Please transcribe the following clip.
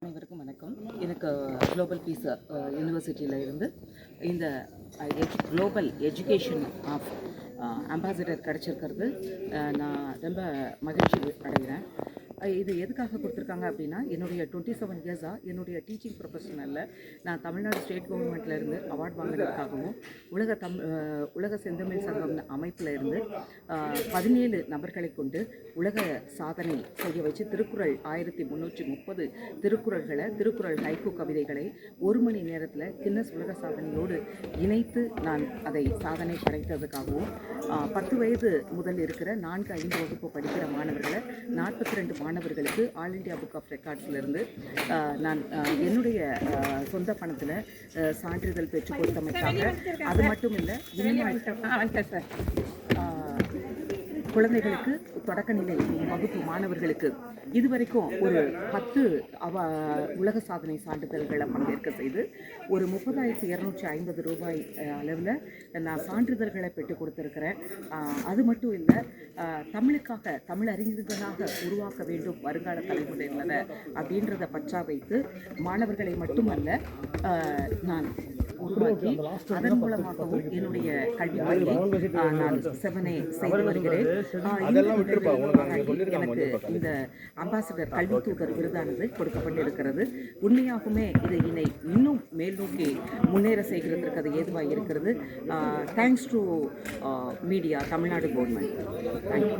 அனைவருக்கும் வணக்கம். எனக்கு குளோபல் பீஸ் யூனிவர்சிட்டியில் இருந்து இந்த குளோபல் எஜுகேஷன் ஆஃப் அம்பாசிடர் கிடச்சிருக்கிறது. நான் ரொம்ப மகிழ்ச்சி அடைகிறேன். இது எதுக்காக கொடுத்துருக்காங்க அப்படின்னா, என்னுடைய 27 இயர்ஸாக என்னுடைய டீச்சிங் ப்ரொஃபஷனலில் நான் தமிழ்நாடு ஸ்டேட் கவர்மெண்ட்லேருந்து அவார்ட் வாங்கினதுக்காகவும் உலக செந்தமிழ் சங்கம் அமைப்பில் இருந்து 17 நபர்களை கொண்டு உலக சாதனை செய்ய வச்சு திருக்குறள் 1330 திருக்குறள் ஹைக்கூ கவிதைகளை 1 மணி நேரத்தில் கின்னஸ் உலக சாதனையோடு இணைத்து நான் அதை சாதனை படைத்ததுக்காகவும் 10 வயது முதல் இருக்கிற 4-5 வகுப்பு படிக்கிற மாணவர்களை 42 மாணவர்களுக்கு ஆல் இண்டியா புக் ஆஃப் ரெக்கார்ட்ஸ்லேருந்து நான் என்னுடைய சொந்த பணத்தில் சான்றிதழ் பெற்றுக் கொடுத்தமைக்காக, அது மட்டும் இல்லை குழந்தைகளுக்கு தொடக்கநிலை வகுப்பு மாணவர்களுக்கு இதுவரைக்கும் ஒரு 10 உலக சாதனை சான்றிதழ்களை பங்கேற்க செய்து ஒரு 30,250 ரூபாய் அளவில் நான் சான்றிதழ்களை பெற்றுக் கொடுத்துருக்கிறேன். அது மட்டும் இல்லை, தமிழுக்காக தமிழ் அறிஞர்களாக உருவாக்க வேண்டும் வருங்கால தலைமுறையினர் அப்படின்றத பற்றா வைத்து மாணவர்களை மட்டுமல்ல நான் உருவாக்கி அதன் மூலமாகவும் என்னுடைய கல்வி பணியை நான் செவனே செய்து வருகிறேன். எனக்கு இந்த அம்பாசிடர் கல்வி தூதர் விருதானது கொடுக்கப்பட்டிருக்கிறது. உண்மையாகவுமே இது இன்னும் மேல் நோக்கி முன்னேற செய்கிறதுக்கு அது ஏதுவாக இருக்கிறது. Thanks to media Tamil Nadu government. Thank you.